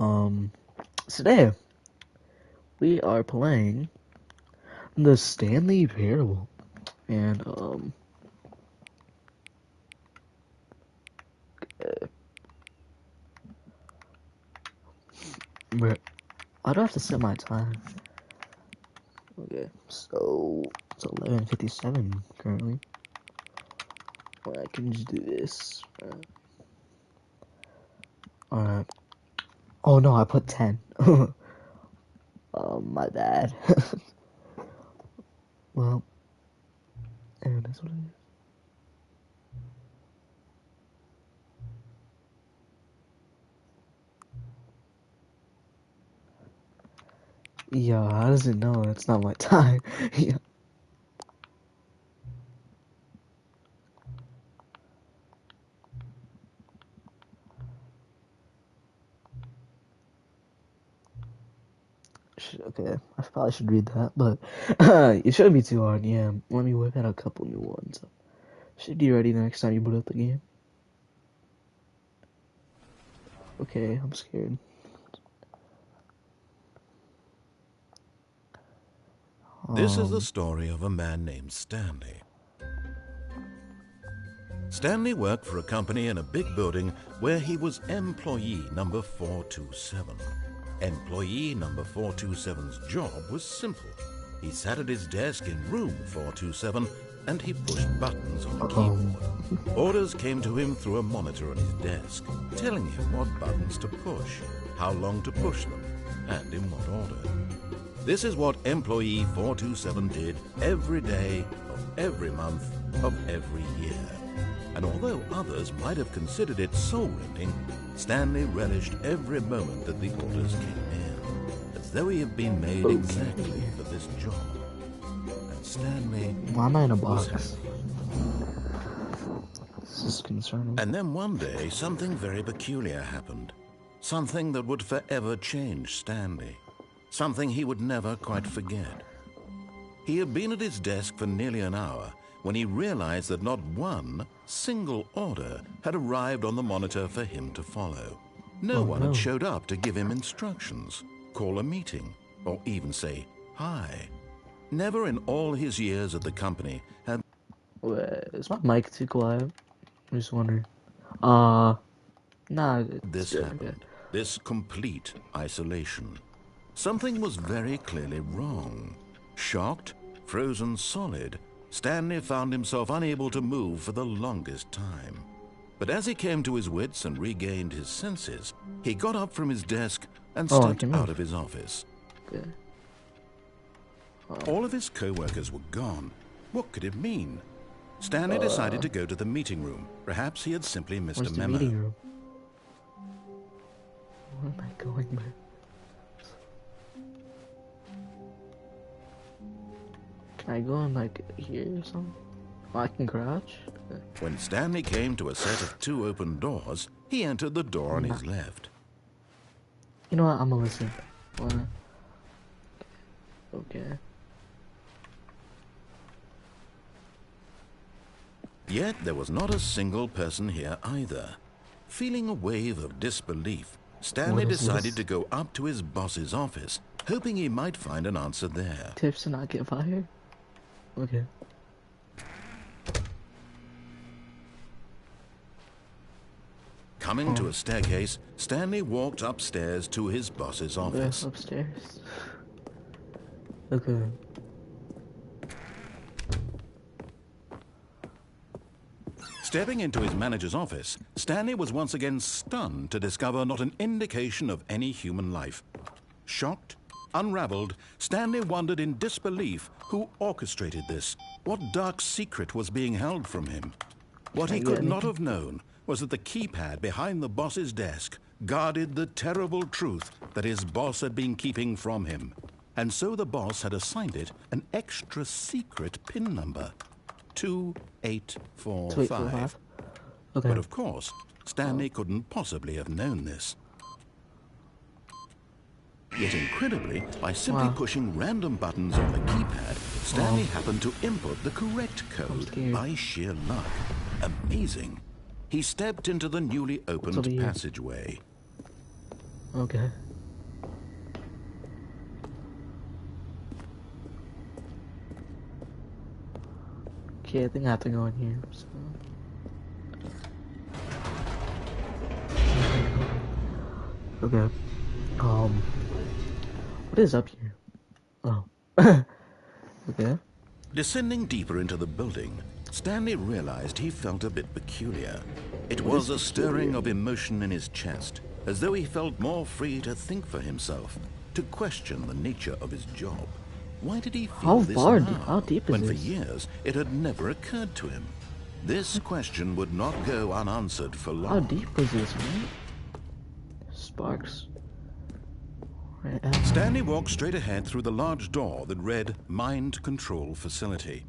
Um, Today we are playing the Stanley Parable, and I don't have to set my time. Okay, so it's 11:57 currently. Well, I can just do this. Alright. Oh no, I put 10. My bad. Well, and that's what it is. Yeah, how does it know it's not my time? Yeah. Okay, I probably should read that, but it shouldn't be too hard. Yeah, let me whip out a couple new ones. Should be ready the next time you boot up the game. Okay, I'm scared. This is the story of a man named Stanley. Stanley worked for a company in a big building where he was employee number 427. Employee number 427's job was simple. He sat at his desk in room 427 and he pushed buttons on a keyboard. Orders came to him through a monitor on his desk, telling him what buttons to push, how long to push them, and in what order. This is what employee 427 did every day of every month of every year. And although others might have considered it soul-rending, Stanley relished every moment that the orders came in, as though he had been made exactly for this job. And Stanley Why am I in a was box? This is concerning. And then one day, something very peculiar happened. Something that would forever change Stanley. Something he would never quite forget. He had been at his desk for nearly an hour when he realized that not one single order had arrived on the monitor for him to follow. No one had showed up to give him instructions, call a meeting, or even say hi. Never in all his years at the company had... Wait, is my mic too quiet? I'm just wondering. Nah, this happened. This complete isolation. Something was very clearly wrong. Shocked, frozen solid, Stanley found himself unable to move for the longest time. But as he came to his wits and regained his senses, he got up from his desk and stepped out of his office. Okay. All of his co-workers were gone. What could it mean? Stanley decided to go to the meeting room. Perhaps he had simply missed a memo. Meeting room? Where am I going, man? Can I go in, like, here or something? Oh, I can crouch? Okay. When Stanley came to a set of two open doors, he entered the door on his left. You know what? I'm gonna listen. What? Okay. Yet there was not a single person here either. Feeling a wave of disbelief, Stanley decided to go up to his boss's office, hoping he might find an answer there. Tips to not get fired? Okay. Coming to a staircase, Stanley walked upstairs to his boss's office. Upstairs. Okay. Stepping into his manager's office, Stanley was once again stunned to discover not an indication of any human life. Shocked, unraveled, Stanley wondered in disbelief who orchestrated this. What dark secret was being held from him? What he could not have known was that the keypad behind the boss's desk guarded the terrible truth that his boss had been keeping from him. And so the boss had assigned it an extra secret PIN number. 2845. Okay. But of course, Stanley couldn't possibly have known this. Yet incredibly, by simply pushing random buttons on the keypad, Stanley happened to input the correct code by sheer luck. Amazing. He stepped into the newly opened passageway. Okay. Okay, I think I have to go in here. So. Okay. What is up here? Oh. Okay. Descending deeper into the building, Stanley realized he felt a bit peculiar. It was a stirring of emotion in his chest, as though he felt more free to think for himself, to question the nature of his job. Why did he feel this now, how deep is when for this? years it had never occurred to him? This question would not go unanswered for long. How deep is this, man? Sparks. Right. Stanley walked straight ahead through the large door that read Mind Control Facility.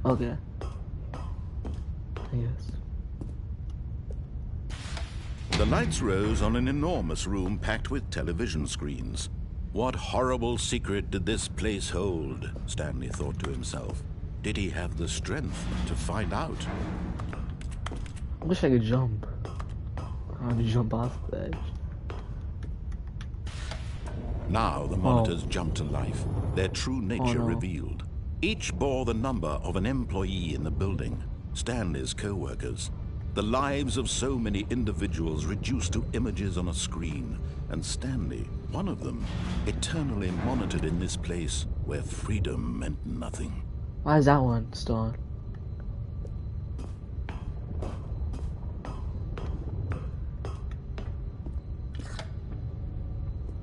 Okay. Yes. The lights rose on an enormous room packed with television screens. What horrible secret did this place hold? Stanley thought to himself. Did he have the strength to find out? I wish I could jump. I want to jump off the edge. Now the monitors jumped to life, their true nature revealed. Each bore the number of an employee in the building, Stanley's co-workers. The lives of so many individuals reduced to images on a screen, and Stanley, one of them, eternally monitored in this place where freedom meant nothing. Why is that one still on?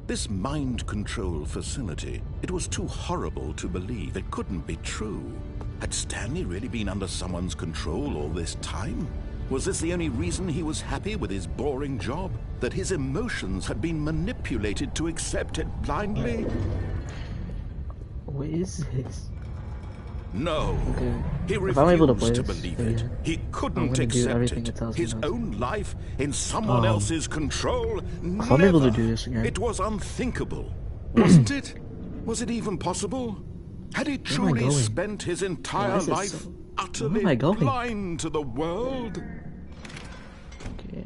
This mind control facility, it was too horrible to believe. It couldn't be true. Had Stanley really been under someone's control all this time? Was this the only reason he was happy with his boring job? That his emotions had been manipulated to accept it blindly? What is this? No. Okay. He If I'm able to refused play to this, believe then it. yeah. He I'm couldn't gonna do accept everything it. it tells me His not to. own life in someone else's control? If I'm able to Never. do this again. It was unthinkable. Wasn't it? Was it even possible? Had he truly going? spent his entire is it life so- utterly Where am I going? blind to the world? Okay.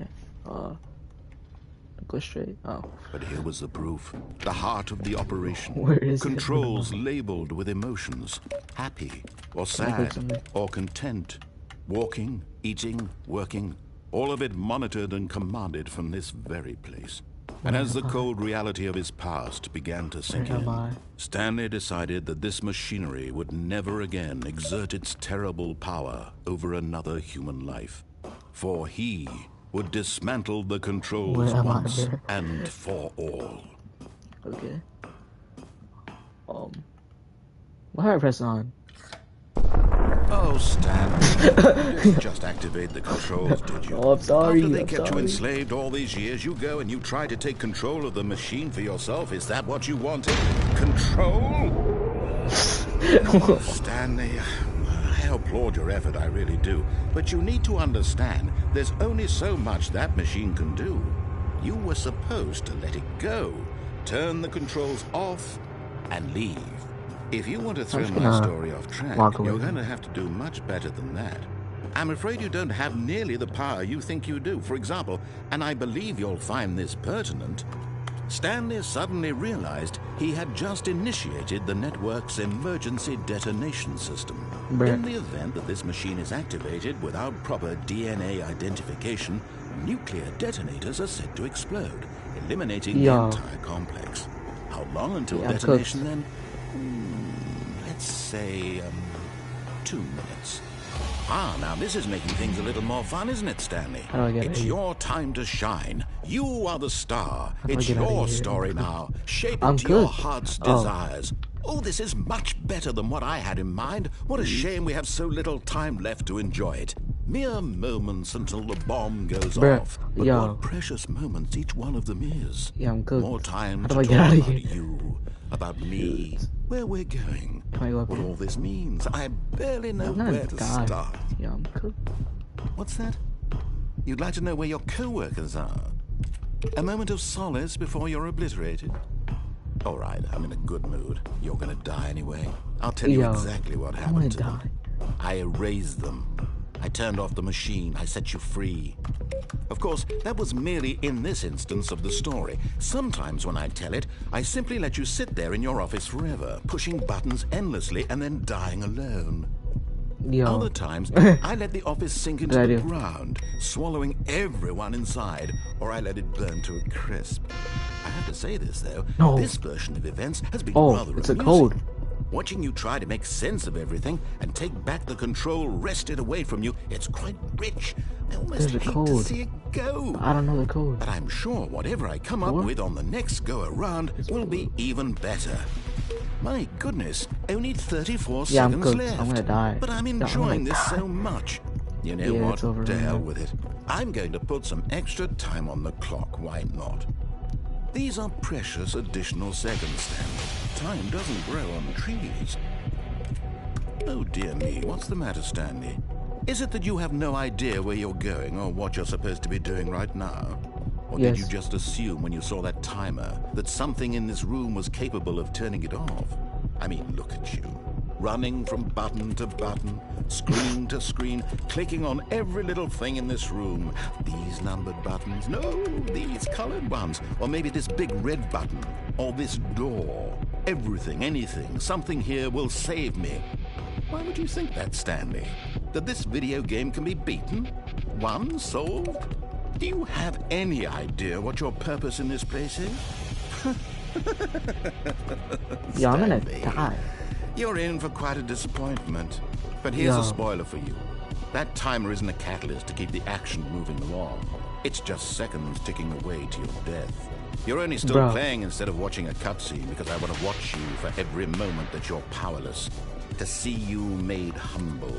Go straight. Oh. But here was the proof. The heart of the operation. Where is it? Controls labeled with emotions. Happy, or sad, something. or content. Walking, eating, working. All of it monitored and commanded from this very place. And as the cold reality of his past began to sink Where am in, I? Stanley decided that this machinery would never again exert its terrible power over another human life. For he would dismantle the controls Where am I, once bro? and for all. Okay. Why did I press on? Oh, Stanley, you didn't just activate the controls, did you? Oh, I'm sorry. After they I'm kept you sorry. enslaved all these years, you go and you try to take control of the machine for yourself. Is that what you wanted? Control? Oh, Stanley, I applaud your effort, I really do. But you need to understand, there's only so much that machine can do. You were supposed to let it go, turn the controls off, and leave. If you want to throw just my gonna story off track, walk away. you're going to have to do much better than that. I'm afraid you don't have nearly the power you think you do. For example, and I believe you'll find this pertinent, Stanley suddenly realized he had just initiated the network's emergency detonation system. Bruh. In the event that this machine is activated without proper DNA identification, nuclear detonators are said to explode, eliminating the Yo. entire complex. How long until Yeah, I'm detonation cooked. then? Let's say, 2 minutes. Ah, now this is making things a little more fun, isn't it, Stanley? How do I get It's out of here? your time to shine. You are the star. do I It's get out of your here? story now. Shape I'm it to your good. heart's Oh. desires. Oh, this is much better than what I had in mind. What a shame we have so little time left to enjoy it. Mere moments until the bomb goes Bruh, off. But yo. what precious moments each one of them is. Yeah, I'm good. More time How to do I talk get out of about here? you, about me, where we're going, Can I go up what here? all this means. I barely know I'm gonna where to die. start. Yeah, I'm cooked. What's that? You'd like to know where your co-workers are? A moment of solace before you're obliterated? All right, I'm in a good mood. You're gonna die anyway. I'll tell you Yo, exactly what I'm happened to gonna them. I erased them. I turned off the machine. I set you free. Of course, that was merely in this instance of the story. Sometimes when I tell it, I simply let you sit there in your office forever, pushing buttons endlessly and then dying alone. Yo. Other times, I let the office sink into the ground, swallowing everyone inside, or I let it burn to a crisp. I have to say this, though. No. This version of events has been rather it's amusing. a code. Watching you try to make sense of everything and take back the control wrested away from you, it's quite rich. I almost hate to see it go. I don't know the code. But I'm sure whatever I come up with on the next go-around will be even better. My goodness, only 34 seconds left. I'm gonna die. But I'm enjoying this so much. You know what? To hell with it. I'm going to put some extra time on the clock. Why not? These are precious additional seconds, Stanley. Time doesn't grow on trees. Oh dear me, what's the matter, Stanley? Is it that you have no idea where you're going or what you're supposed to be doing right now? Or did you just assume when you saw that timer that something in this room was capable of turning it off? I mean, look at you. Running from button to button, screen to screen, clicking on every little thing in this room. These numbered buttons, no, these colored ones. Or maybe this big red button, or this door. Everything, anything, something here will save me. Why would you think that, Stanley? That this video game can be beaten? Won? Solved? Do you have any idea what your purpose in this place is? Yeah, I'm gonna die. You're in for quite a disappointment. But here's a spoiler for you. That timer isn't a catalyst to keep the action moving along. It's just seconds ticking away to your death. You're only still playing instead of watching a cutscene because I want to watch you for every moment that you're powerless. To see you made humble.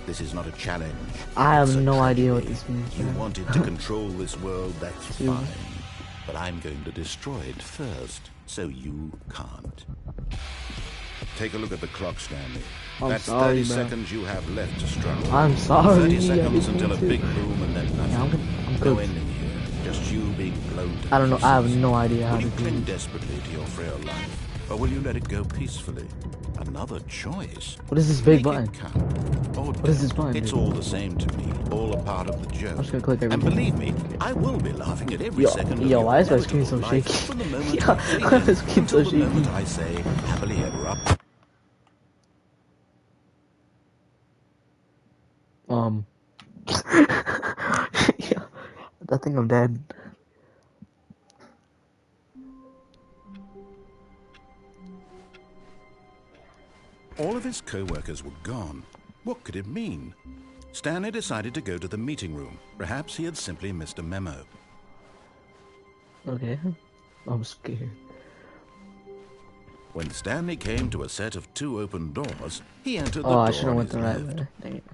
This is not a challenge. I have no idea what this means. You wanted to control this world, that's fine. But I'm going to destroy it first, so you can't. Take a look at the clock, Stanley. That's 30 seconds you have left to struggle. I'm sorry. 30 seconds until a big boom and then nothing. I'm no ending here. Just you being blown to I don't know. I have no idea how to do it. Will you cling desperately to your frail life, or will you let it go peacefully? Another choice. What is this big button? What is this button? It's all the same to me. All a part of the joke. I'm just gonna click everything. And believe me, I will be laughing at every second. Yo, why is my screen so shaky? Yeah, why is my screen so shaky? I say happily ever up. Yeah, I think I'm dead. All of his co-workers were gone. What could it mean? Stanley decided to go to the meeting room. Perhaps he had simply missed a memo. Okay, I'm scared. When Stanley came to a set of 2 open doors, he entered the Oh, door I should have on went his the right left. way. Dang it.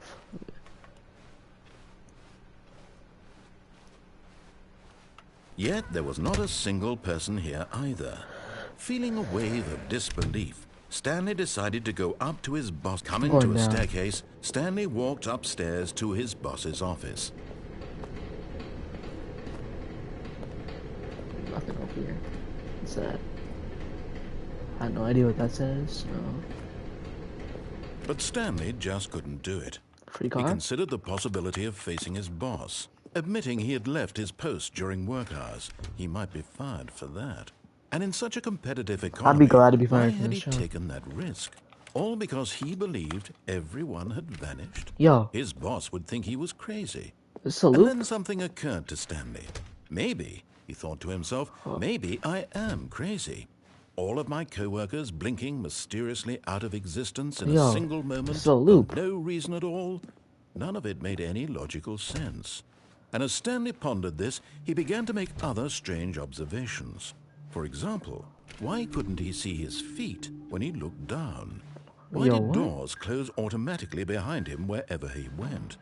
Yet there was not a single person here either. Feeling a wave of disbelief, Stanley decided to go up to his boss. Coming to a staircase, Stanley walked upstairs to his boss's office. Nothing over here. What's that? I have no idea what that says. No. But Stanley just couldn't do it. Free He car? considered the possibility of facing his boss. Admitting he had left his post during work hours, he might be fired for that. And in such a competitive economy, I'd be glad to be fired why from had this he job. taken that risk? All because he believed everyone had vanished? Yo, His boss would think he was crazy. it's a And loop. then something occurred to Stanley. Maybe, he thought to himself, maybe I am crazy. All of my co-workers blinking mysteriously out of existence in a single moment. It's a loop. For no reason at all. None of it made any logical sense. And as Stanley pondered this, he began to make other strange observations. For example, why couldn't he see his feet when he looked down? Why did doors close automatically behind him wherever he went?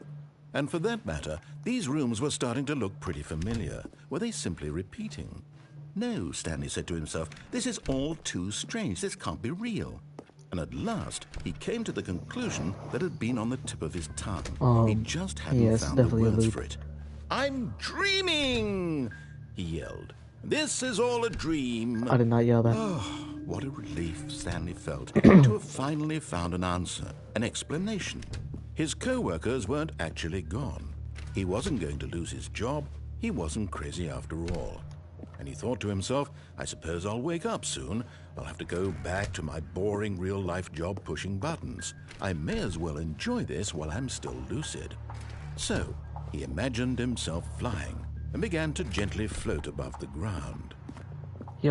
And for that matter, these rooms were starting to look pretty familiar. Were they simply repeating? No, Stanley said to himself, this is all too strange. This can't be real. And at last, he came to the conclusion that had been on the tip of his tongue. He just hadn't found the words for it. I'm dreaming, he yelled. This is all a dream. I did not yell that. Oh, what a relief Stanley felt to have finally found an answer, an explanation. His co-workers weren't actually gone. He wasn't going to lose his job. He wasn't crazy after all. And he thought to himself, I suppose I'll wake up soon. I'll have to go back to my boring real-life job pushing buttons. I may as well enjoy this while I'm still lucid. So, he imagined himself flying and began to gently float above the ground.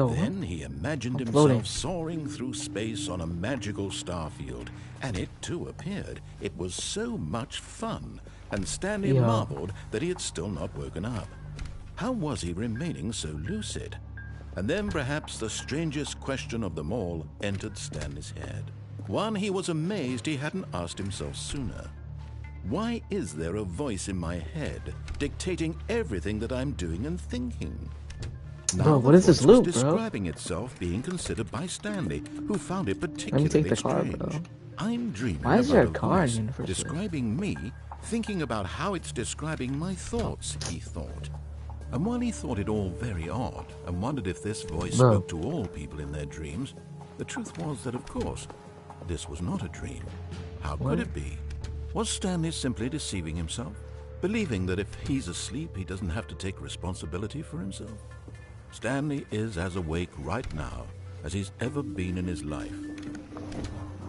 Then he imagined himself soaring through space on a magical star field, and it too appeared. It was so much fun, and Stanley marveled that he had still not woken up. How was he remaining so lucid? And then perhaps the strangest question of them all entered Stanley's head. One he was amazed he hadn't asked himself sooner. Why is there a voice in my head dictating everything that I'm doing and thinking? Now bro, what is this loop, describing itself being considered by Stanley, who found it particularly strange. I'm dreaming Why is there a about car voice in the first place? describing me, thinking about how it's describing my thoughts, he thought. And while he thought it all very odd, and wondered if this voice spoke to all people in their dreams, the truth was that, of course, this was not a dream. How could it be? Was Stanley simply deceiving himself, believing that if he's asleep, he doesn't have to take responsibility for himself? Stanley is as awake right now as he's ever been in his life.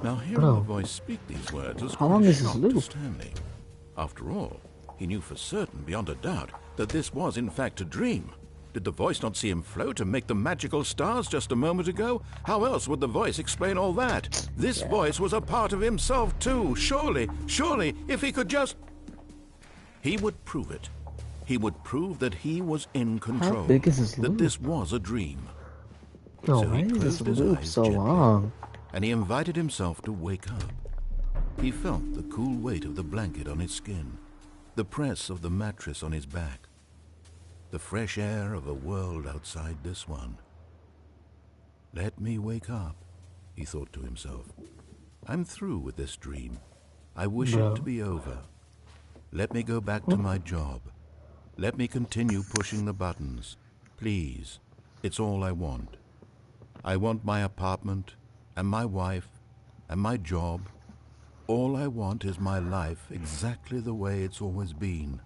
Now, hearing the voice speak these words was quite a shock to Stanley. After all, he knew for certain, beyond a doubt, that this was in fact a dream. Did the voice not see him float and make the magical stars just a moment ago? How else would the voice explain all that? This voice was a part of himself too. Surely, if he could just... He would prove it. He would prove that he was in control. How big is this loop? That this was a dream. No, So why he is this closed his loop eyes so gently, long? and he invited himself to wake up. He felt the cool weight of the blanket on his skin, the press of the mattress on his back, the fresh air of a world outside this one. Let me wake up, he thought to himself. I'm through with this dream. I wish it to be over. Let me go back to my job. Let me continue pushing the buttons. Please, it's all I want. I want my apartment, and my wife, and my job. All I want is my life exactly the way it's always been.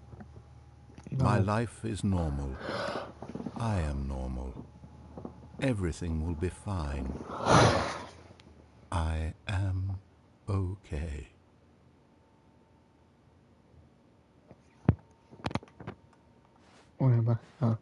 My life is normal. I am normal. Everything will be fine. I am okay. Where am I? Oh.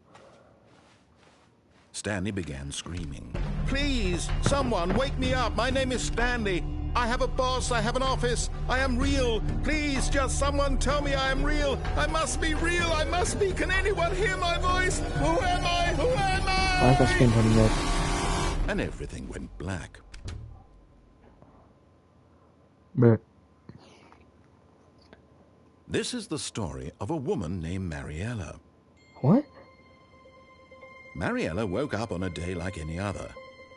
Stanley began screaming. Please, someone, wake me up. My name is Stanley. I have a boss. I have an office. I am real. Please, just someone tell me I am real. I must be real. I must be. Can anyone hear my voice? Who am I? Who am I? Why is that screen running red? And everything went black. Bruh. This is the story of a woman named Mariella. What? Mariella woke up on a day like any other.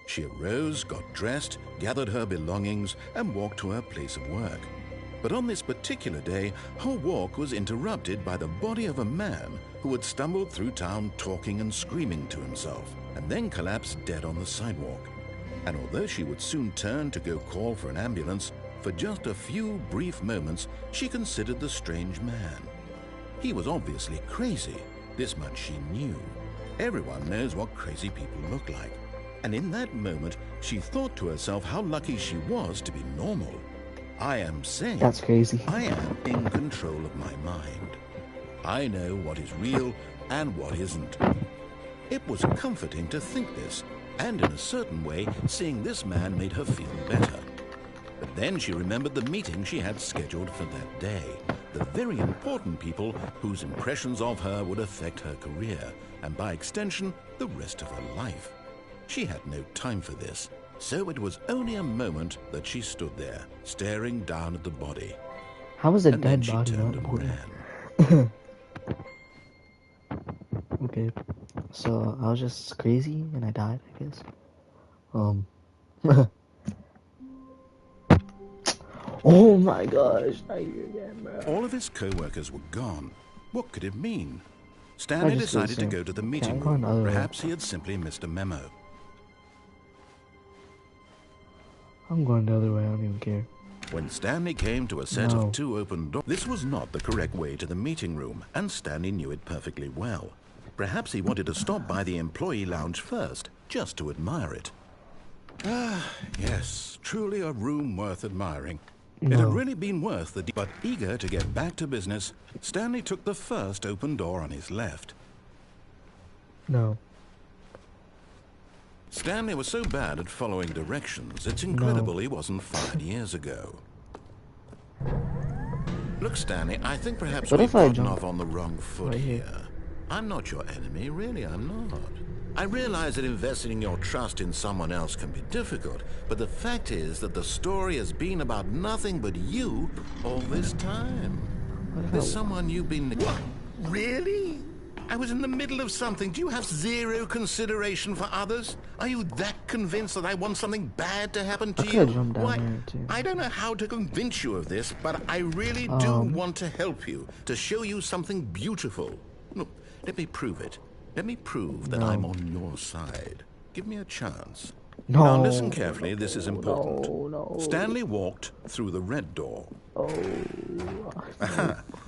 She arose, got dressed, gathered her belongings, and walked to her place of work. But on this particular day, her walk was interrupted by the body of a man who had stumbled through town talking and screaming to himself, and then collapsed dead on the sidewalk. And although she would soon turn to go call for an ambulance, for just a few brief moments, she considered the strange man. He was obviously crazy. This much she knew. Everyone knows what crazy people look like. And in that moment, she thought to herself how lucky she was to be normal. I am sane. That's crazy. I am in control of my mind. I know what is real and what isn't. It was comforting to think this, and in a certain way, seeing this man made her feel better. But then she remembered the meeting she had scheduled for that day. The very important people whose impressions of her would affect her career, and by extension, the rest of her life. She had no time for this, so it was only a moment that she stood there, staring down at the body. How was a And then dead she body turned not and important? ran. Okay, so I was just crazy and I died, I guess. Oh my gosh, not you again, bro. All of his co-workers were gone. What could it mean? Stanley decided to go to the meeting room. Perhaps he had simply missed a memo. I'm going the other way, I don't even care. When Stanley came to a set of 2 open doors, this was not the correct way to the meeting room, and Stanley knew it perfectly well. Perhaps he wanted to stop by the employee lounge first, just to admire it. Ah, yes, truly a room worth admiring. It had really been worth the but eager to get back to business, Stanley took the first open door on his left. No. Stanley was so bad at following directions, it's incredible he wasn't 5 years ago. Look, Stanley, I think perhaps we've gotten off on the wrong foot here. I'm not your enemy, really, I'm not. I realize that investing your trust in someone else can be difficult, but the fact is that the story has been about nothing but you all this time. There's someone you've been... What? Really? I was in the middle of something. Do you have zero consideration for others? Are you that convinced that I want something bad to happen to you? Why, I don't know how to convince you of this, but I really do want to help you, to show you something beautiful. Look, let me prove it. Let me prove that I'm on your side. Give me a chance. Now listen carefully, this is important. Stanley walked through the red door.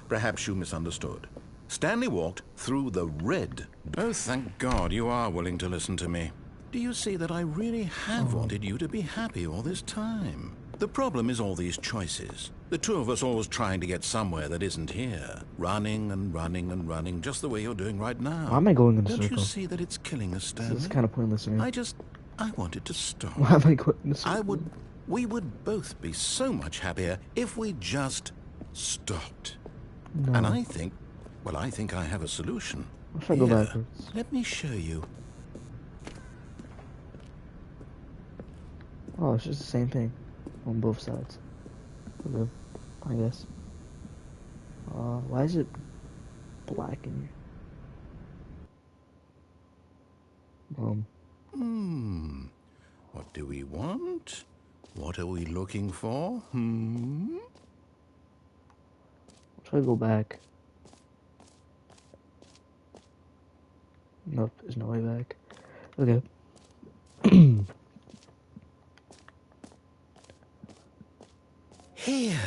Perhaps you misunderstood. Stanley walked through the red. Oh, thank God you are willing to listen to me. Do you see that I really have wanted you to be happy all this time? The problem is all these choices. The two of us always trying to get somewhere that isn't here. Running and running and running, just the way you're doing right now. Why am I going in a circle? Don't you see that it's killing us, Stanley? This is kind of pointless to me. I wanted to stop. Why am I going in a circle? We would both be so much happier if we just stopped. No. And I think I have a solution. What if I go backwards? Let me show you. Oh, it's just the same thing on both sides. Okay, I guess. Why is it black in here? What do we want? What are we looking for? Try to go back. Nope, there's no way back. Okay. Here.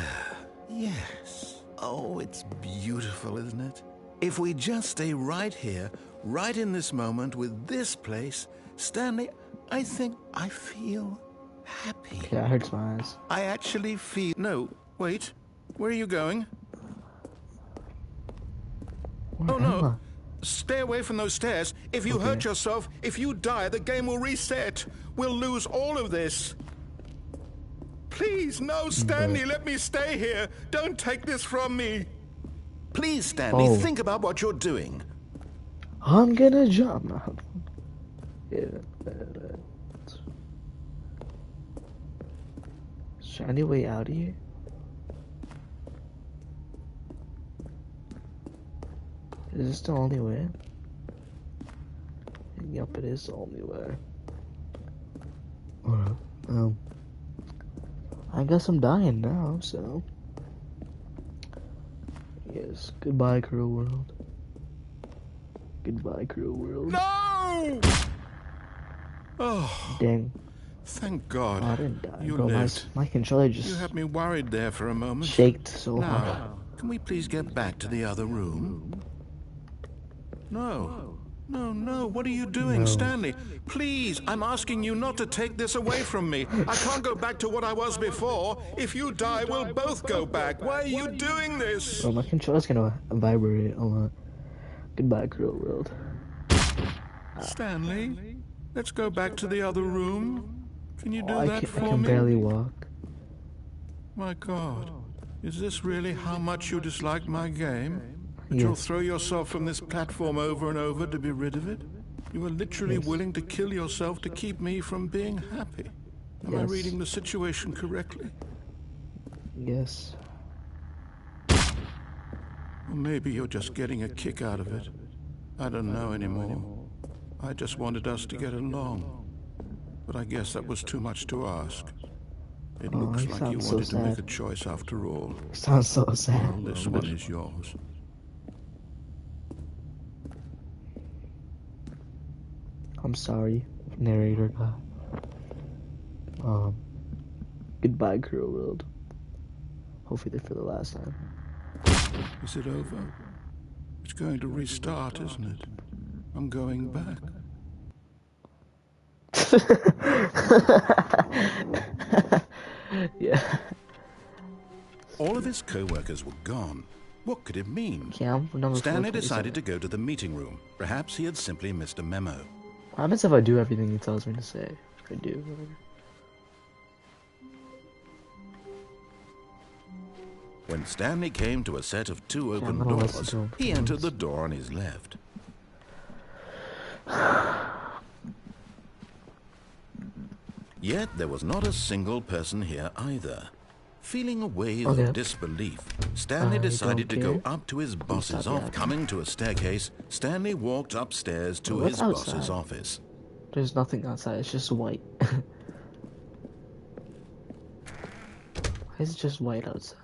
Yes. Oh, it's beautiful, isn't it? If we just stay right here, right in this moment with this place, Stanley, I think I feel happy. Yeah, it hurts my eyes. I actually feel... No, wait. Where are you going? Oh, no. Stay away from those stairs. If you hurt yourself, if you die, the game will reset. We'll lose all of this. Please, no, Stanley, let me stay here. Don't take this from me. Please, Stanley, think about what you're doing. I'm gonna jump. Yeah. Is there any way out of here? Is this the only way? Yup, it is the only way. Alright, I guess I'm dying now, so... Yes, goodbye, cruel world. Goodbye, cruel world. No! Oh. Dang. Thank God. I didn't die, you bro. lived. My controller just... You had me worried there for a moment. Shaked so now, hard. Can we please get back to the other room? No. No, what are you doing, Stanley? Please, I'm asking you not to take this away from me. I can't go back to what I was before. If you die, we'll both go back. Why are you doing this? Bro, my controller's gonna vibrate a lot. Goodbye, cruel world. Stanley, let's go back to the other room. Can you do that for me? I can barely walk. My God, is this really how much you dislike my game? That you'll throw yourself from this platform over and over to be rid of it? You are literally willing to kill yourself to keep me from being happy. Am I reading the situation correctly? Yes. Or maybe you're just getting a kick out of it. I don't know anymore. I just wanted us to get along. But I guess that was too much to ask. It looks like you wanted to make a choice after all. Sounds so sad. Well, this one is yours. I'm sorry, narrator guy. Goodbye, cruel world. Hopefully they're for the last time. Is it over? It's going to restart, isn't it? I'm going back. Yeah. All of his co-workers were gone. What could it mean? Yeah, I'm number Stanley 427. decided to go to the meeting room. Perhaps he had simply missed a memo. What happens if I do everything he tells me to say? If I do, whatever. When Stanley came to a set of 2 open I'm gonna listen doors, to him. he entered the door on his left. Yet there was not a single person here either. Feeling a wave Okay. of disbelief, Stanley decided to don't go care. up to his boss's stop office. Coming to a staircase, Stanley walked upstairs to What's his boss's outside? office. There's nothing outside, it's just white. Why is it just white outside?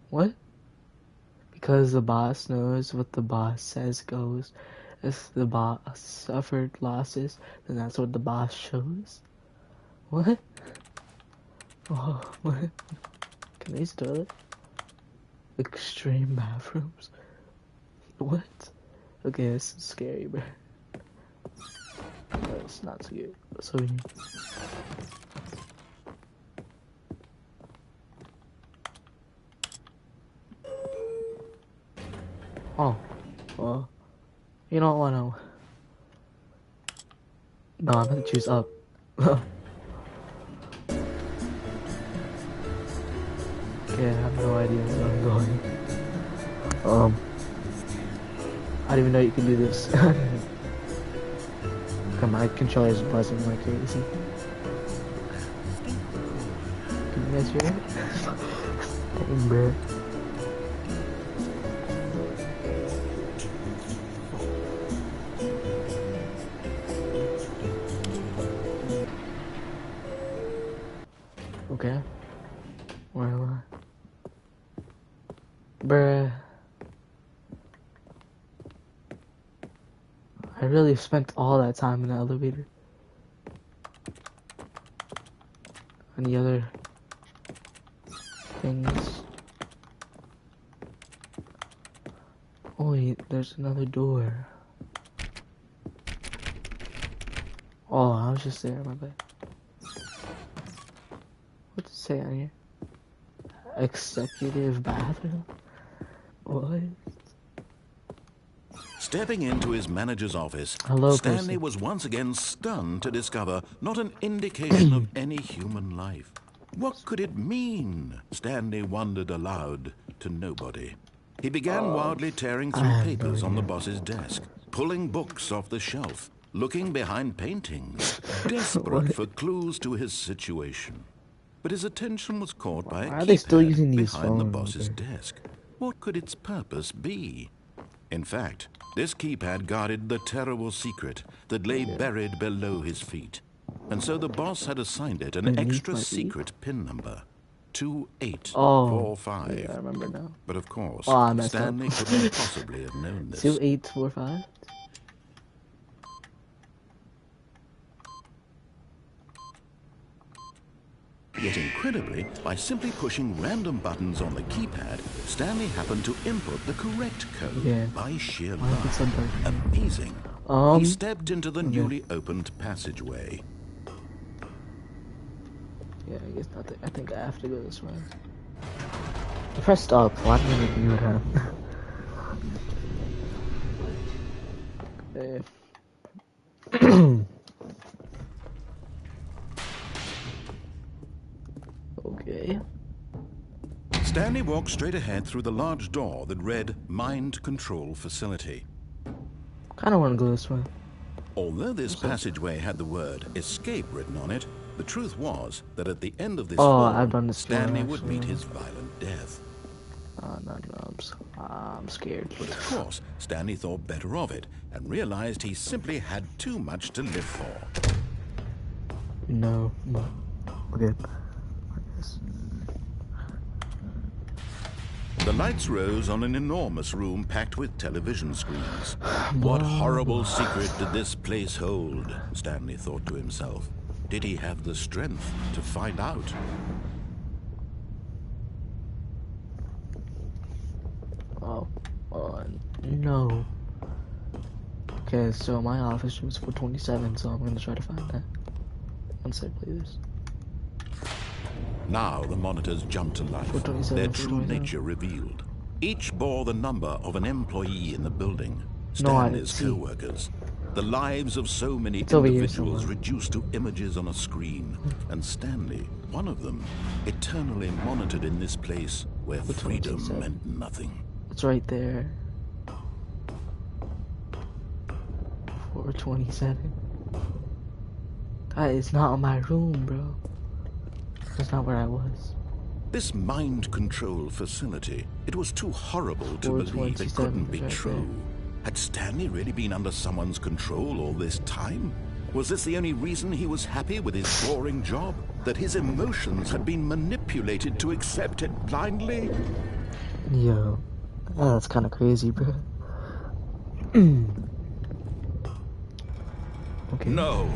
What? Because the boss knows what the boss says goes. If the boss suffered losses, then that's what the boss shows. What? Oh, what? Can they use the toilet? Extreme bathrooms? What? Okay, this is scary, bro. No, it's not scary. So we need... Oh, well, you don't want to. No, I'm gonna choose up. Okay, I have no idea where I'm going. I didn't even know you could do this. My controller's buzzing like crazy. Can you guys hear it? Dang, bro. Okay. Where am I? Bruh. I really spent all that time in the elevator. Any other things? Oh wait, there's another door. Oh, I was just there, my bad. What's it say on here? Executive bathroom? What? Stepping into his manager's office, Hello, Stanley person. was once again stunned to discover not an indication of any human life. What could it mean? Stanley wondered aloud to nobody. He began wildly tearing through papers on the boss's desk, pulling books off the shelf, looking behind paintings, desperate for clues to his situation. But his attention was caught by a Why are they still keypad using these behind the phones, boss's okay? desk. What could its purpose be? In fact, this keypad guarded the terrible secret that lay buried below his feet. And so the boss had assigned it an Beneath extra my feet? secret PIN number, 2845. Yeah, I remember now. But of course, Oh, I messed up. Stanley couldn't possibly have known this. 2845? Yet incredibly, by simply pushing random buttons on the keypad, Stanley happened to input the correct code Yeah. by sheer Why is it so luck. dark? Amazing. He stepped into the newly opened passageway. Yeah, I guess not. I think I have to go this way. I pressed up. Why didn't I do that? Okay. Stanley walked straight ahead through the large door that read Mind Control Facility. Kind of want to go this way. Although this passageway had the word escape written on it, the truth was that at the end of this Oh, hall, I've done this before, Stanley would actually. meet his violent death. No, I'm scared. Of course, Stanley thought better of it and realized he simply had too much to live for. No. Okay. The lights rose on an enormous room packed with television screens. What horrible secret did this place hold? Stanley thought to himself. did he have the strength to find out? Oh, no. Okay, so my office room's 427, so I'm gonna try to find that once I play this. Now the monitors jumped to life, their 427, true 427. nature revealed. Each bore the number of an employee in the building, No, I didn't Stanley's see. co-workers. The lives of so many It's over here individuals somewhere. reduced to images on a screen, and Stanley, one of them, eternally monitored in this place where freedom 427. meant nothing. It's right there. 427. That is not my room, bro. That's not where I was. This mind control facility, it was too horrible to believe it 427 couldn't be is right true. Had Stanley really been under someone's control all this time? Was this the only reason he was happy with his boring job? That his emotions had been manipulated to accept it blindly? Yo, that's kind of crazy, bro. Okay. No,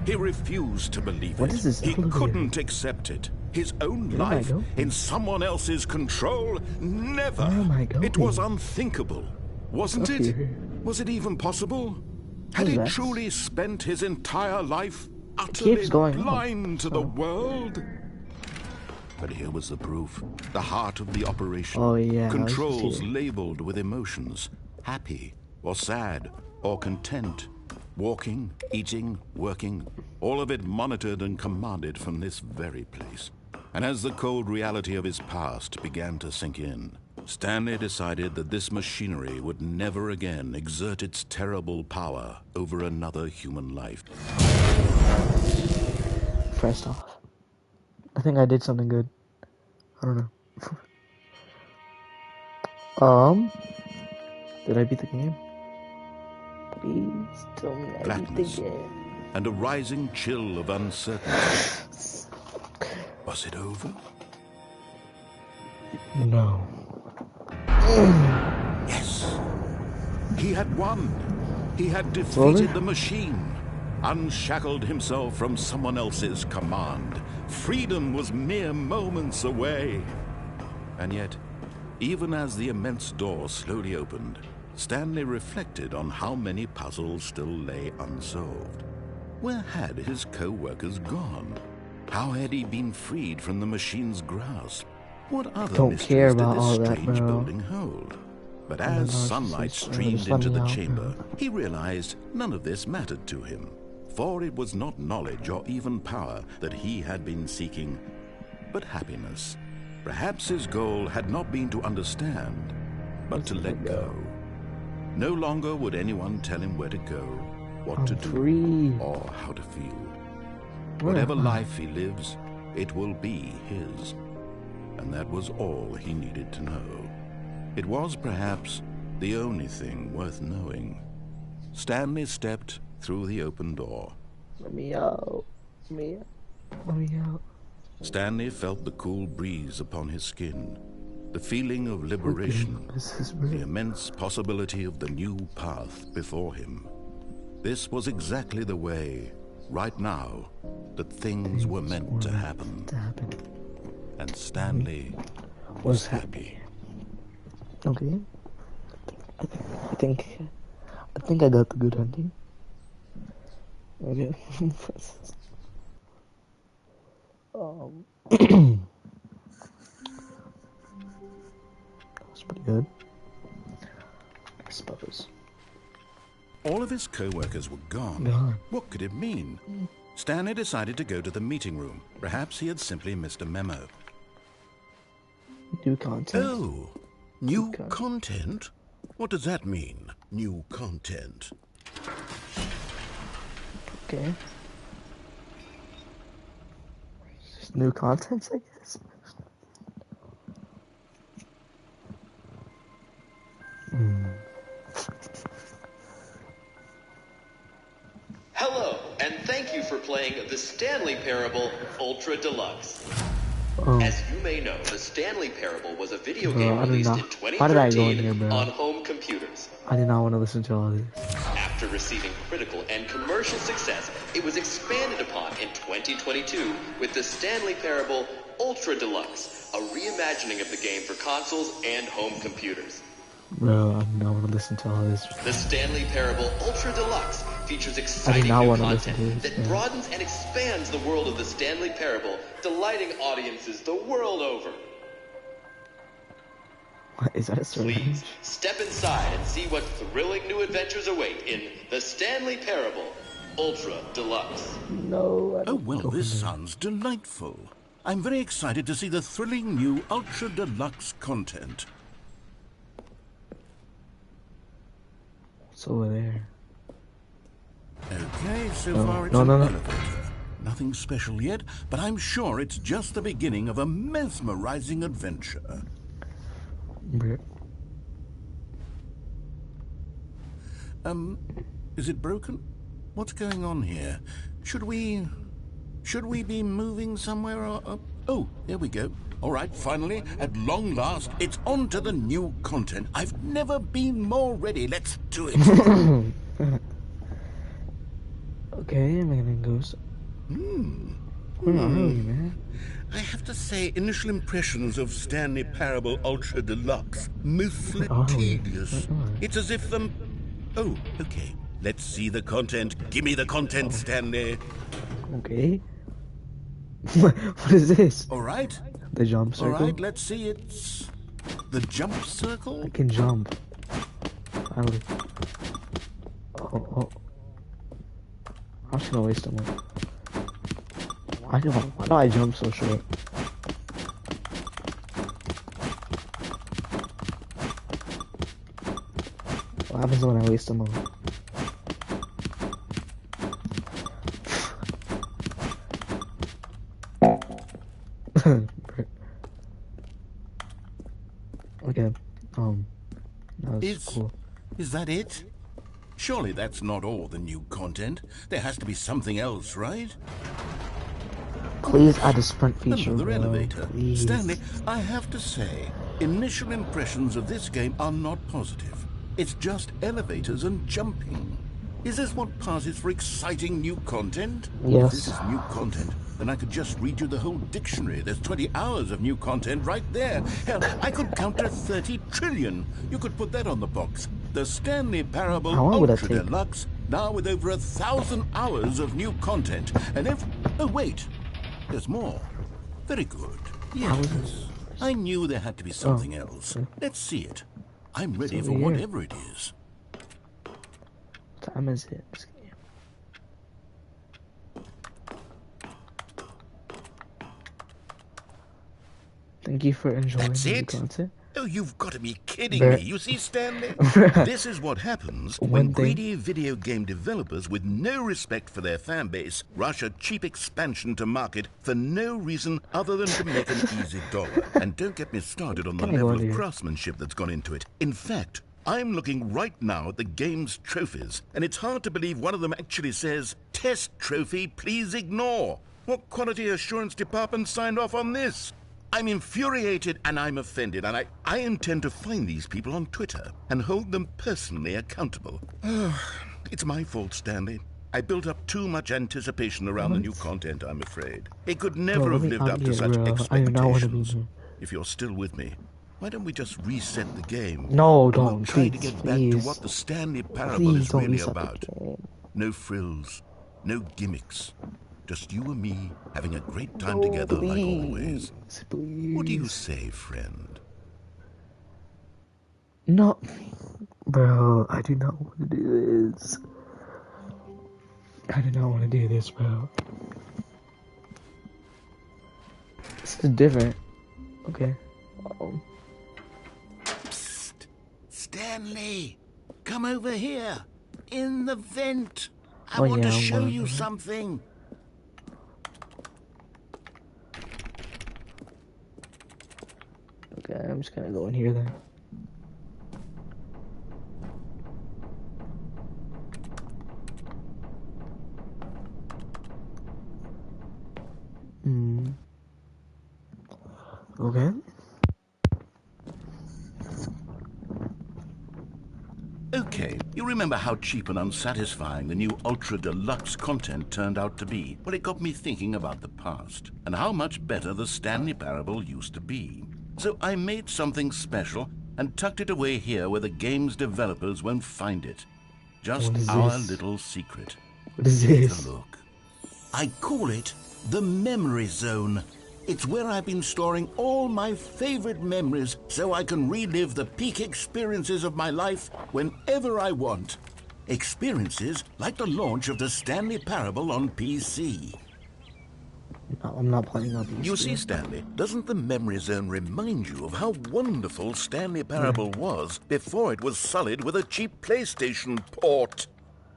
he refused to believe What it. is this He elevator? couldn't accept it. His own Where am I life going? in someone else's control? Never. Where am I going? It was unthinkable, wasn't Up it? here. Was it even possible? Had What is he that? truly spent his entire life utterly keeps going up. blind to the world? But here was the proof. The heart of the operation. Oh, yeah, I was just Controls here. labeled with emotions. Happy, or sad, or content. Walking, eating, working. All of it monitored and commanded from this very place. And as the cold reality of his past began to sink in, Stanley decided that this machinery would never again exert its terrible power over another human life. Pressed off. I think I did something good. I don't know. Did I beat the game? Please tell me I beat the Blackness game. and a rising chill of uncertainty. Was it over? No. Yes. He had won. He had over? defeated the machine, unshackled himself from someone else's command. Freedom was mere moments away. And yet, even as the immense door slowly opened, Stanley reflected on how many puzzles still lay unsolved. Where had his co-workers gone? How had he been freed from the machine's grasp? What other Don't care mysteries did about this all that, strange bro. building hold? But my as gosh, sunlight this is- streamed just let into me the out, chamber, bro. he realized none of this mattered to him. For it was not knowledge or even power that he had been seeking, but happiness. Perhaps his goal had not been to understand, but to let go. No longer would anyone tell him where to go, what I'm to do, free. or how to feel. Where Whatever am I? life he lives, it will be his. And that was all he needed to know. It was perhaps the only thing worth knowing. Stanley stepped through the open door. Let me out. Let me out. Let me out. Stanley felt the cool breeze upon his skin, the feeling of liberation, This is the real. immense possibility of the new path before him. This was exactly the way, right now, that things were meant to happen. To happen. And Stanley Was was happy. Okay. I think I got the good ending. Okay. That was pretty good, I suppose. All of his co-workers were gone. Gone. What could it mean? Stanley decided to go to the meeting room. Perhaps he had simply missed a memo. New content. Oh, new Okay. content? What does that mean, new content? Okay. Just new content, I guess. Hello, and thank you for playing the Stanley Parable Ultra Deluxe. Oh. As you may know, the Stanley Parable was a video Bro, game I don't released know. in Why did I go in 2013 here, bro? on home computers. I did not want to listen to all this. After receiving critical and commercial success, it was expanded upon in 2022 with the Stanley Parable Ultra Deluxe, a reimagining of the game for consoles and home computers. Bro, I do not want to listen to all this. The Stanley Parable Ultra Deluxe features I do exciting not new want to listen content to this. that Man. broadens and expands the world of the Stanley Parable, delighting audiences the world over. What, is that a Please, syringe? step inside and see what thrilling new adventures await in the Stanley Parable Ultra Deluxe. No, I Oh, don't well, go this in there. sounds delightful. I'm very excited to see the thrilling new Ultra Deluxe content. It's over there. Okay, so No, far it's no, an no, no. elevator. Nothing special yet, but I'm sure it's just the beginning of a mesmerizing adventure. Bro. Is it broken? What's going on here? Should we be moving somewhere or... Oh, there we go. All right, finally, at long last, it's on to the new content. I've never been more ready. Let's do it. Okay, I'm gonna go. Where are we, man? I have to say, initial impressions of Stanley Parable Ultra Deluxe, mostly tedious. It's as if them... Oh, okay. Let's see the content. Give me the content, Stanley. Okay. What is this? All right. The jump All circle? right, let's see. It's the jump circle. I can jump. Finally. Oh. I'm just gonna waste them all. Why do I jump so short? What happens when I waste them all? Okay, that was cool. Is that it? Surely that's not all the new content. There has to be something else, right? Please add a sprint feature, Another bro. elevator. Please. Stanley, I have to say, initial impressions of this game are not positive. It's just elevators and jumping. Is this what passes for exciting new content? Yes. If this is new content, then I could just read you the whole dictionary. There's 20 hours of new content right there. Hell, I could count to 30 trillion. You could put that on the box. The Stanley Parable How long would that Ultra take? Deluxe, now with over 1,000 hours of new content. And if... Oh, wait. There's more. Very good. Yes. I knew there had to be something else. Let's see it. I'm ready It's for over here. whatever it is. What time is it? Thank you for enjoying That's the it? content. Oh, you've got to be kidding There- me. You see, Stanley? This is what happens One when thing- greedy video game developers with no respect for their fan base rush a cheap expansion to market for no reason other than to make an easy dollar. And don't get me started on the Can I go level under of here? craftsmanship that's gone into it. In fact, I'm looking right now at the game's trophies, and it's hard to believe one of them actually says, "Test trophy, please ignore." What quality assurance department signed off on this? I'm infuriated and I'm offended, and I intend to find these people on Twitter and hold them personally accountable. It's my fault, Stanley. I built up too much anticipation around the new content, I'm afraid. It could never Bro, have let me lived out up to here, such bro. I do not want to be expectations. here. If you're still with me, why don't we just reset the game? No, We'll don't, try to please, get back to please. what the Stanley Parable Please is don't really reset the about. game. No frills, no gimmicks. Just you and me having a great time together like always. Please. What do you say, friend? No. Bro, I do not want to do this. I do not want to do this, bro. This is different. Okay. Psst! Stanley! Come over here! In the vent! I Oh, want yeah, to I'm show going you over. something! Okay, I'm just gonna go in here then. Okay, you remember how cheap and unsatisfying the new Ultra Deluxe content turned out to be? Well, it got me thinking about the past and how much better the Stanley Parable used to be. So I made something special and tucked it away here where the game's developers won't find it. Just What is our this? little secret. What is Take this? a look. I call it the Memory Zone. It's where I've been storing all my favorite memories so I can relive the peak experiences of my life whenever I want. Experiences like the launch of the Stanley Parable on PC. No, I'm not playing on these. You see, Stanley, doesn't the Memory Zone remind you of how wonderful Stanley Parable was before it was sullied with a cheap PlayStation port?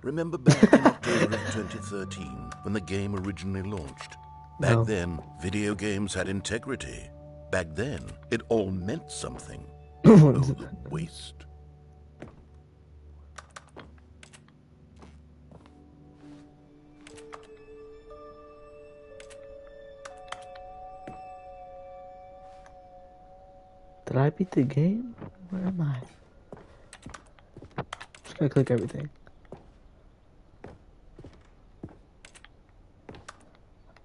Remember back in October of 2013 when the game originally launched? Back No. then, video games had integrity. Back then, it all meant something. What Oh, is it? the waste. Did I beat the game? Where am I? Just gonna click everything.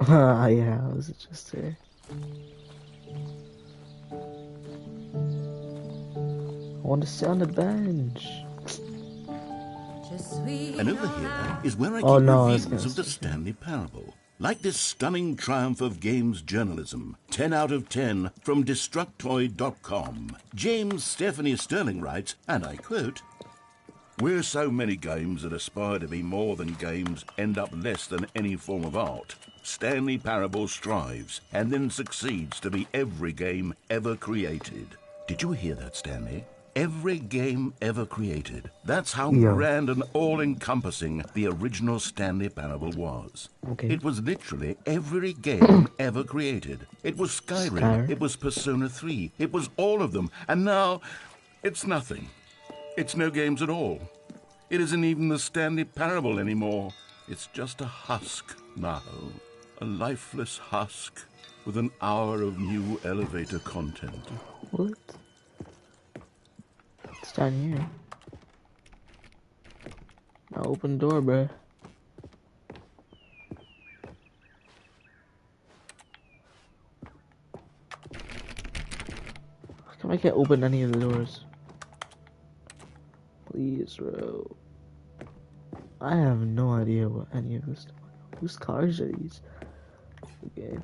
Yeah, I was just there. I want to sit on the bench. And over here is where I Oh, keep no, I was reviews gonna of the say- Stanley Parable. Like this stunning triumph of games journalism, 10 out of 10 from Destructoid.com. James Stephanie Sterling writes, and I quote, "Where so many games that aspire to be more than games end up less than any form of art, Stanley Parable strives and then succeeds to be every game ever created." Did you hear that, Stanley? Every game ever created. That's how Yeah. grand and all-encompassing the original Stanley Parable was. Okay. It was literally every game ever created. It was Skyrim. Skyrim. It was Persona 3. It was all of them. And now, it's nothing. It's no games at all. It isn't even the Stanley Parable anymore. It's just a husk now. A lifeless husk with an hour of new elevator content. What? It's down here. Now open the door, bruh. How come I can't open any of the doors? Please, bro. I have no idea what any of this. Whose cars are these? Okay.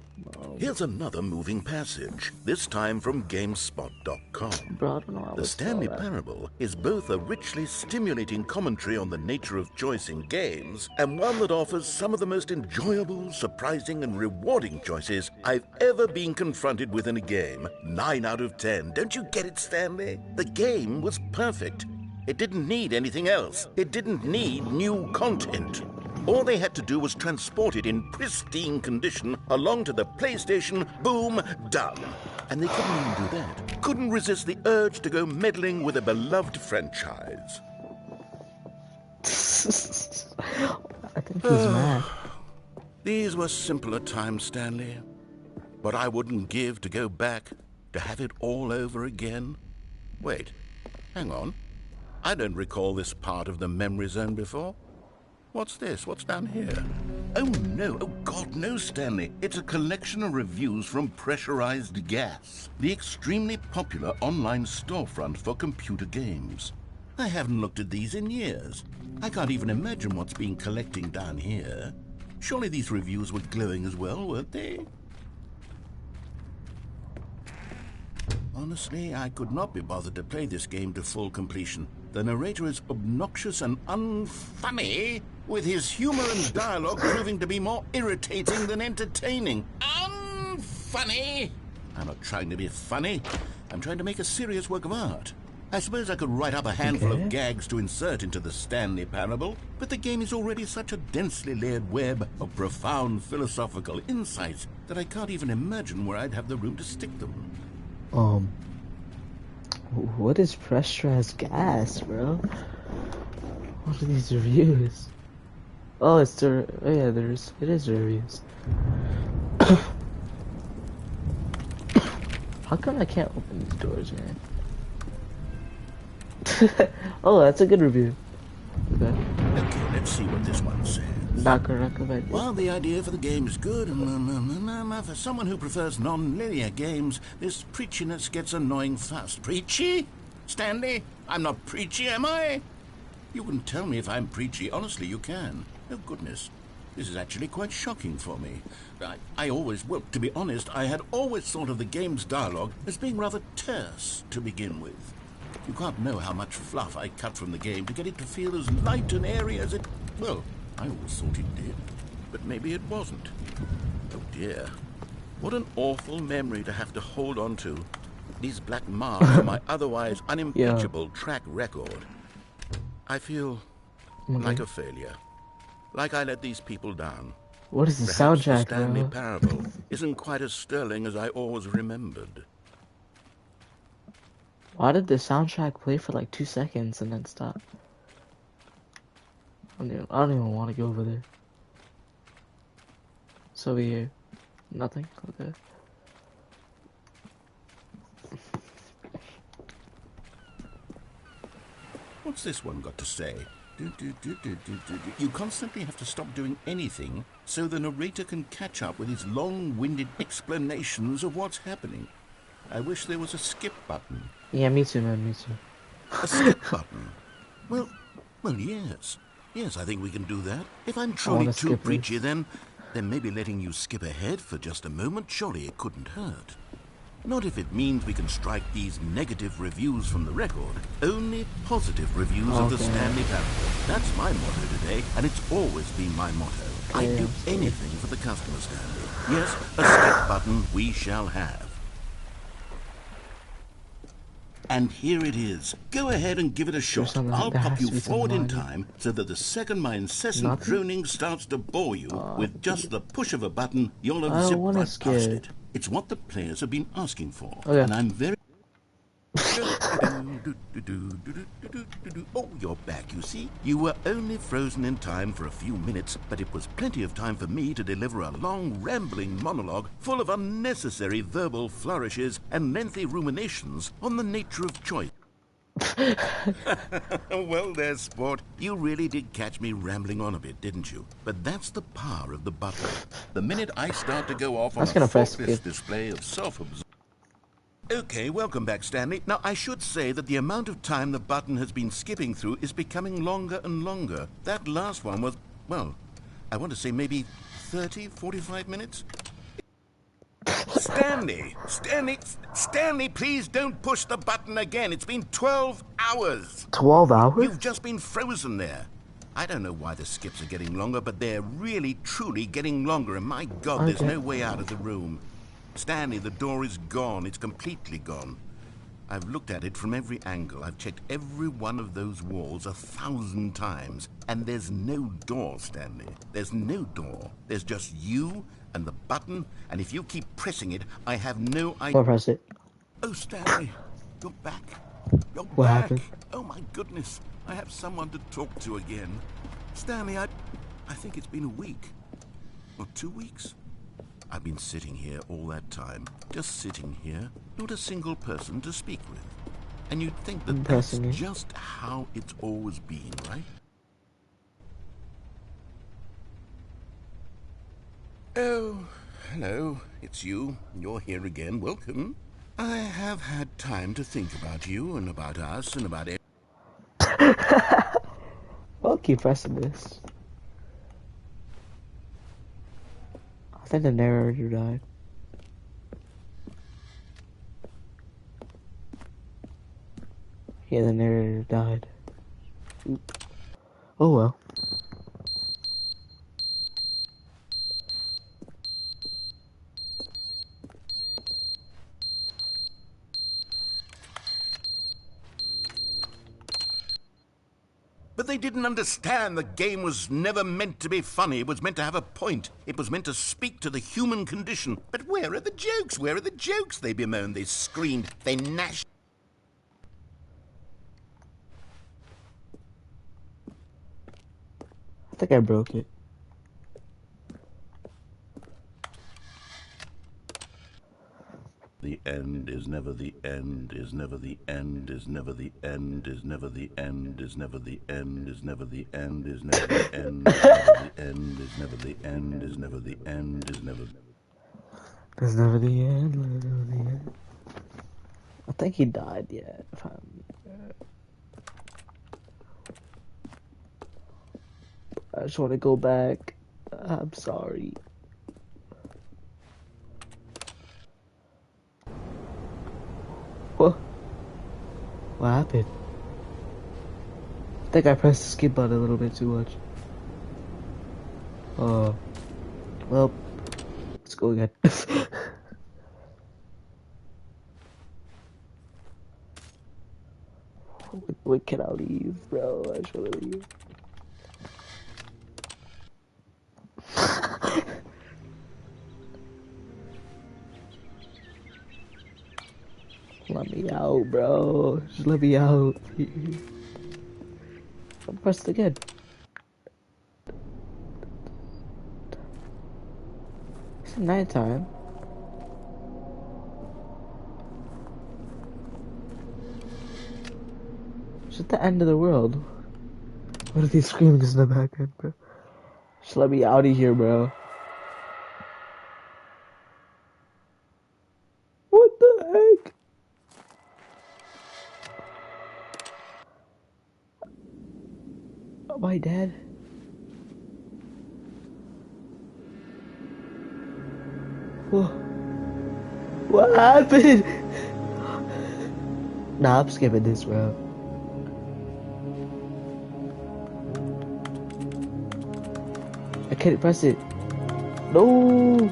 Here's another moving passage, this time from GameSpot.com. Bro, I don't know how The to spell Stanley that. Parable is both a richly stimulating commentary on the nature of choice in games and one that offers some of the most enjoyable, surprising, and rewarding choices I've ever been confronted with in a game. 9 out of 10. Don't you get it, Stanley? The game was perfect. It didn't need anything else. It didn't need new content. All they had to do was transport it in pristine condition along to the PlayStation, boom, done. And they couldn't even do that. Couldn't resist the urge to go meddling with a beloved franchise. I think he's mad. These were simpler times, Stanley. But I wouldn't give to go back, to have it all over again. Wait, hang on. I don't recall this part of the memory zone before. What's this? What's down here? Oh, no. Oh, God, no, Stanley. It's a collection of reviews from Pressurized Gas, the extremely popular online storefront for computer games. I haven't looked at these in years. I can't even imagine what's been collecting down here. Surely these reviews were glowing as well, weren't they? Honestly, I could not be bothered to play this game to full completion. The narrator is obnoxious and unfunny, with his humor and dialogue proving to be more irritating than entertaining. Unfunny! I'm not trying to be funny. I'm trying to make a serious work of art. I suppose I could write up a handful of gags to insert into the Stanley Parable, but the game is already such a densely layered web of profound philosophical insights that I can't even imagine where I'd have the room to stick them. What is pressurized gas, bro? What are these reviews? Oh, it's the. Oh yeah, it is reviews. How come I can't open these doors, man? Oh, that's a good review. Okay. Okay, let's see what this one says. Not gonna recommend it. While the idea for the game is good, for someone who prefers non-linear games, this preachiness gets annoying fast. Preachy? Stanley? I'm not preachy, am I? You can tell me if I'm preachy. Honestly, you can. Oh, goodness. This is actually quite shocking for me. Well, to be honest, I had always thought of the game's dialogue as being rather terse to begin with. You can't know how much fluff I cut from the game to get it to feel as light and airy as it... Well, I always thought it did, but maybe it wasn't. Oh dear. What an awful memory to have to hold on to. These black marks on my otherwise unimpeachable track record. I feel like a failure. Like I let these people down. What is the Perhaps the soundtrack, Stanley bro? Parable isn't quite as sterling as I always remembered. Why did the soundtrack play for like 2 seconds and then stop? I don't even want to go over there. So we here. Nothing? Okay. What's this one got to say? You constantly have to stop doing anything so the narrator can catch up with his long-winded explanations of what's happening. I wish there was a skip button. Yeah, me too, man, me too. A skip button? Well, yes. Yes, I think we can do that. If I'm truly too skip preachy, this. then maybe letting you skip ahead for just a moment, surely it couldn't hurt. Not if it means we can strike these negative reviews from the record. Only positive reviews of the Okay. Stanley Parable. That's my motto today, and it's always been my motto. I'd do anything for the customer, Stanley. Yes, a skip button we shall have. And here it is. Go ahead and give it a shot. something I'll that pop has you to be some forward in money. time so that the second my incessant Nothing? droning starts to bore you, with just the push of a button, you'll I have zipped wanna right past skip. it. It's what the players have been asking for, Okay. and I'm very... Oh, you're back, you see? You were only frozen in time for a few minutes, but it was plenty of time for me to deliver a long, rambling monologue full of unnecessary verbal flourishes and lengthy ruminations on the nature of choice. Well, there, sport. You really did catch me rambling on a bit, didn't you? But that's the power of the button. The minute I start to go off on That's a gonna press faultless skip. display of self-absorption... Okay, welcome back, Stanley. Now, I should say that the amount of time the button has been skipping through is becoming longer and longer. That last one was, well, I want to say maybe 30, 45 minutes? Stanley, please don't push the button again. It's been 12 hours. 12 hours? You've just been frozen there. I don't know why the skips are getting longer, but they're really, truly getting longer, and my God, there's no way out of the room. Stanley, the door is gone. It's completely gone. I've looked at it from every angle. I've checked every one of those walls 1,000 times, and there's no door, Stanley. There's no door. There's just you and the button, and if you keep pressing it, I have no idea. I'll press it. Oh, Stanley, you're back. You're What back. happened? Oh, my goodness. I have someone to talk to again. Stanley, I think it's been a week. Or 2 weeks. I've been sitting here all that time. Just sitting here. Not a single person to speak with. And you'd think that that's just how it's always been, right? Oh, hello. It's you. You're here again. Welcome. I have had time to think about you and about us and about it. I'll keep pressing this. I think the narrator died. Yeah, the narrator died. Oop. Oh well. But they didn't understand the game was never meant to be funny. It was meant to have a point. It was meant to speak to the human condition. But where are the jokes? Where are the jokes? They bemoaned, they screamed, they gnashed. I think I broke it. The end is never the end, is never the end, is never the end, is never the end, is never the end, is never the end, is never the end, is never the end, is never the end, is never the end, is never. There's never the end, there's never the end. I think he died yet. If I just want to go back. I'm sorry. What? What happened? I think I pressed the skip button a little bit too much. Well, let's go again. When can I leave, bro? I just wanna leave. Let me out, bro. Just let me out. I pressed again. It's nighttime. It's at the end of the world. What are these screamings in the background, bro? Just let me out of here, bro. What the heck? Am I dead? What happened? Nah, I'm skipping this, bro. I can't press it. No!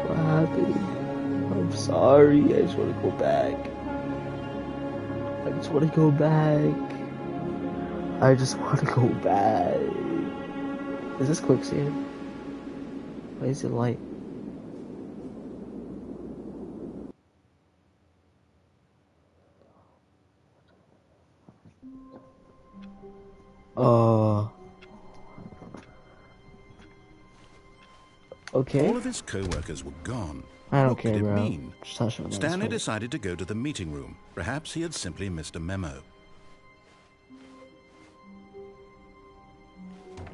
What happened? I'm sorry. I just want to go back. I just want to go back. I just want to go back. Is this quicksand? Why is it light? Okay. All of his co-workers were gone. I don't What care, did it bro. mean? Just touch on Stanley decided to go to the meeting room. Perhaps he had simply missed a memo.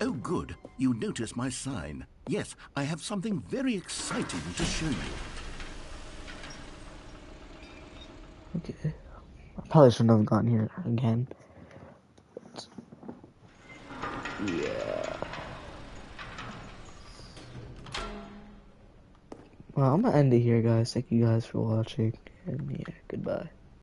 Oh, good. You notice my sign. Yes, I have something very exciting to show you. Okay. I probably shouldn't have gone here again. Yeah. Well, I'm gonna end it here, guys. Thank you guys for watching. And yeah, goodbye.